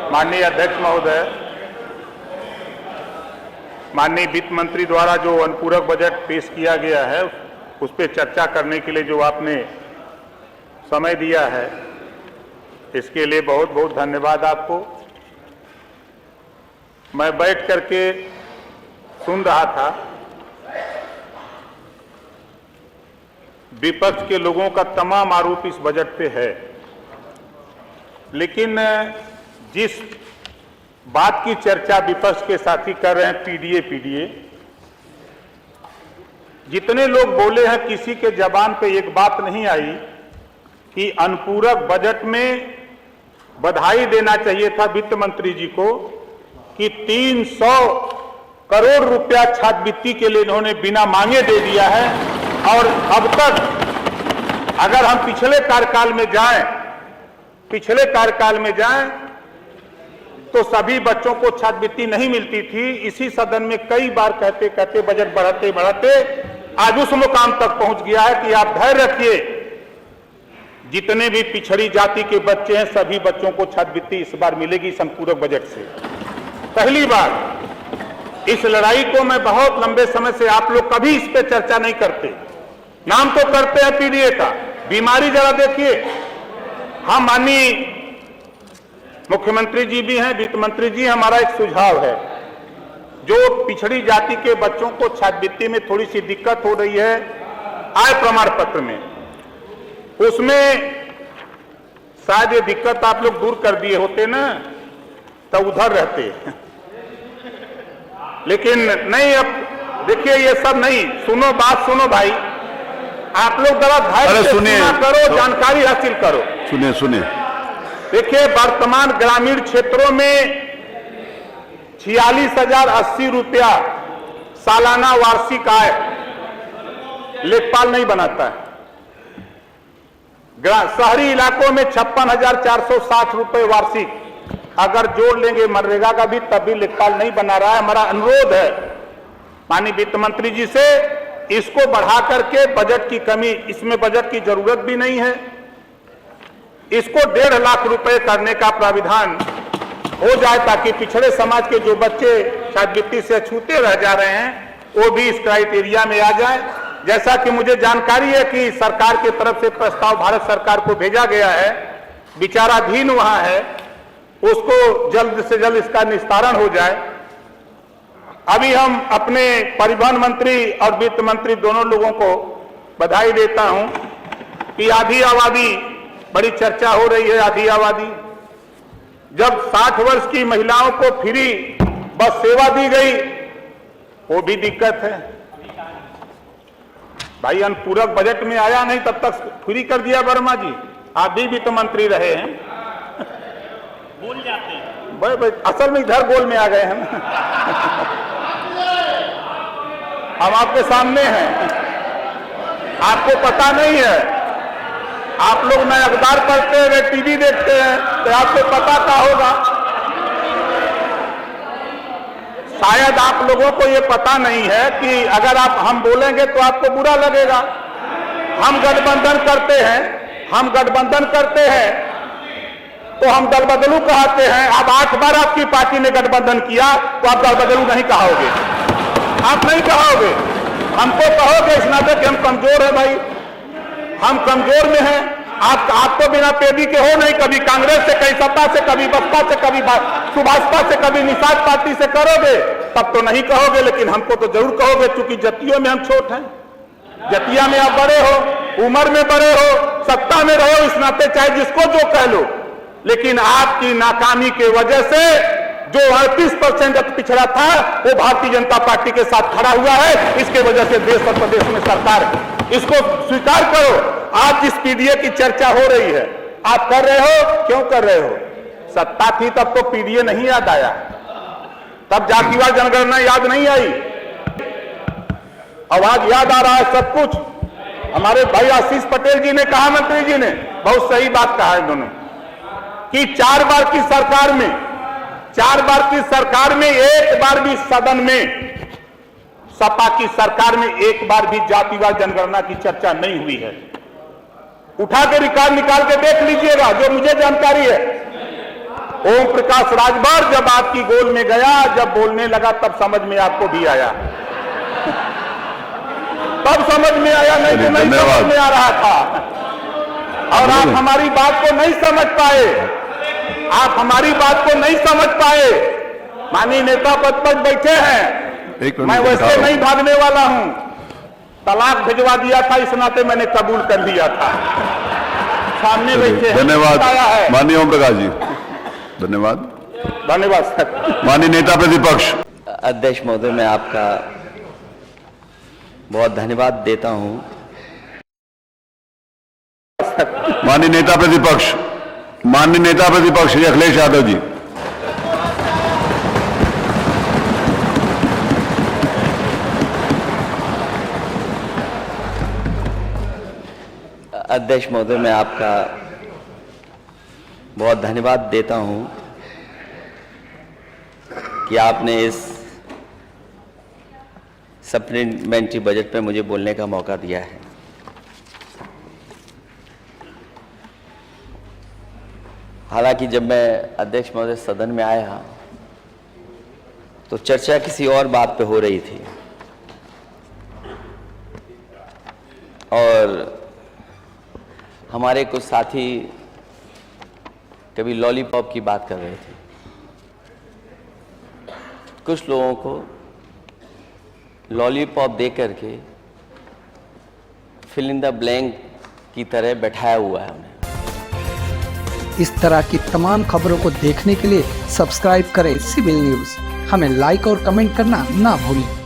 माननीय अध्यक्ष महोदय, माननीय वित्त मंत्री द्वारा जो अनुपूरक बजट पेश किया गया है उस पर चर्चा करने के लिए जो आपने समय दिया है, इसके लिए बहुत बहुत धन्यवाद आपको। मैं बैठ करके सुन रहा था, विपक्ष के लोगों का तमाम आरोप इस बजट पे है, लेकिन जिस बात की चर्चा विपक्ष के साथी कर रहे हैं पीडीए, जितने लोग बोले हैं किसी के जबान पे एक बात नहीं आई कि अनुपूरक बजट में बधाई देना चाहिए था वित्त मंत्री जी को कि 300 करोड़ रुपया छात्रवृत्ति के लिए इन्होंने बिना मांगे दे दिया है। और अब तक अगर हम पिछले कार्यकाल में जाएं तो सभी बच्चों को छात्रवृत्ति नहीं मिलती थी। इसी सदन में कई बार कहते कहते बजट बढ़ाते बढ़ाते आज उस मुकाम तक पहुंच गया है कि आप धैर्य रखिए, जितने भी पिछड़ी जाति के बच्चे हैं सभी बच्चों को छात्रवृत्ति इस बार मिलेगी इस अनुपूरक बजट से। पहली बार इस लड़ाई को मैं बहुत लंबे समय से, आप लोग कभी इस पे चर्चा नहीं करते, नाम तो करते हैं पीडीए का, बीमारी जरा देखिए। हम माननीय मुख्यमंत्री जी भी हैं, वित्त मंत्री जी, हमारा एक सुझाव है, जो पिछड़ी जाति के बच्चों को छात्रवृत्ति में थोड़ी सी दिक्कत हो रही है आय प्रमाण पत्र में, उसमें शायद ये दिक्कत आप लोग दूर कर दिए होते ना तो उधर रहते, लेकिन नहीं। अब देखिए ये सब नहीं, सुनो बात सुनो भाई, आप लोग जरा धैर्य से सुना करो, जानकारी हासिल करो। सुनिए देखिए वर्तमान ग्रामीण क्षेत्रों में 46,080 रुपया सालाना वार्षिक आय लेखपाल नहीं बनाता है। शहरी इलाकों में 56,460 रुपए वार्षिक, अगर जोड़ लेंगे मनरेगा का भी तब भी लेखपाल नहीं बना रहा है। हमारा अनुरोध है माननीय वित्त मंत्री जी से, इसको बढ़ा करके बजट की कमी, इसमें बजट की जरूरत भी नहीं है, इसको 1.5 लाख रुपए करने का प्राविधान हो जाए ताकि पिछड़े समाज के जो बच्चे छात्रवृत्ति से छूते रह जा रहे हैं वो भी इस क्राइटेरिया में आ जाए। जैसा कि मुझे जानकारी है कि सरकार की तरफ से प्रस्ताव भारत सरकार को भेजा गया है, विचाराधीन वहां है, उसको जल्द से जल्द इसका निस्तारण हो जाए। अभी हम अपने परिवहन मंत्री और वित्त मंत्री दोनों लोगों को बधाई देता हूं कि आधी आबादी, बड़ी चर्चा हो रही है आधी आबादी, जब 60 वर्ष की महिलाओं को फ्री बस सेवा दी गई वो भी दिक्कत है भाई। अनुपूरक बजट में आया नहीं तब तक फ्री कर दिया वर्मा जी, आप भी वित्त मंत्री रहे हैं, बोल जाते हैं भाई, असल में इधर गोल में आ गए हैं हम आपके सामने हैं, आपको पता नहीं है, आप लोग नए अखबार पढ़ते हैं, टीवी देखते हैं तो आपको पता क्या होगा। शायद आप लोगों को ये पता नहीं है कि अगर हम बोलेंगे तो आपको बुरा लगेगा। हम गठबंधन करते हैं तो हम दल बदलू कहते हैं। अब 8 बार आपकी पार्टी ने गठबंधन किया तो आप दल बदलू नहीं कहोगे, आप नहीं कहोगे, हमको कहोगे इस नाते कि हम कमजोर है भाई, हम कमजोर में हैं। आप तो बिना पेदी के हो नहीं, कभी कांग्रेस से, कभी सपा से, कभी बसपा से, कभी सुभाषपा से, कभी निषाद पार्टी से करोगे तब तो नहीं कहोगे, लेकिन हमको तो जरूर कहोगे, क्योंकि जतियों में हम छोट हैं, जतिया में आप बड़े हो, उम्र में बड़े हो, सत्ता में रहो, इस नाते चाहे जिसको जो कह लो, लेकिन आपकी नाकामी के वजह से जो 38% पिछड़ा था वो भारतीय जनता पार्टी के साथ खड़ा हुआ है। इसके वजह से देश और प्रदेश में सरकार, इसको स्वीकार करो। आज जिस पीडीए की चर्चा हो रही है आप कर रहे हो, क्यों कर रहे हो? सत्ता थी तब तो पीडीए नहीं याद आया, तब जातिवार जनगणना याद नहीं आई, अब आज याद आ रहा है सब कुछ। हमारे भाई आशीष पटेल जी ने कहा, मंत्री जी ने बहुत सही बात कहा है दोनों कि 4 बार की सरकार में एक बार भी सदन में, सपा की सरकार में एक बार भी जातिवार जनगणना की चर्चा नहीं हुई है। उठा के रिकॉर्ड निकाल के देख लीजिएगा, जो मुझे जानकारी है। ओम प्रकाश राजभर जब आपकी गोल में गया, जब बोलने लगा, तब समझ में आपको भी आया, तब समझ में आया, नहीं तो नहीं समझ में आ रहा था। और आप हमारी बात को नहीं समझ पाए, आप हमारी बात को नहीं समझ पाए। माननीय नेता पद पर बैठे हैं, मैं वैसे नहीं भागने वाला हूं। तलाक भिजवा दिया था, इस नाते मैंने कबूल कर लिया था। सामने बैठे हैं, धन्यवाद माननीय ओम प्रकाश जी, धन्यवाद। धन्यवाद सर। माननीय नेता प्रतिपक्ष। अध्यक्ष महोदय, मैं आपका बहुत धन्यवाद देता हूं। माननीय नेता प्रतिपक्ष, माननीय नेता प्रतिपक्ष श्री अखिलेश यादव जी। अध्यक्ष महोदय, मैं आपका बहुत धन्यवाद देता हूं कि आपने इस सप्लीमेंट्री बजट पे मुझे बोलने का मौका दिया है। हालांकि जब मैं अध्यक्ष महोदय सदन में आया तो चर्चा किसी और बात पे हो रही थी और हमारे कुछ साथी कभी लॉलीपॉप की बात कर रहे थे। कुछ लोगों को लॉलीपॉप दे करके फिल इन द ब्लैंक की तरह बैठाया हुआ है उन्हें। इस तरह की तमाम खबरों को देखने के लिए सब्सक्राइब करें सिविल न्यूज़। हमें लाइक और कमेंट करना ना भूलें।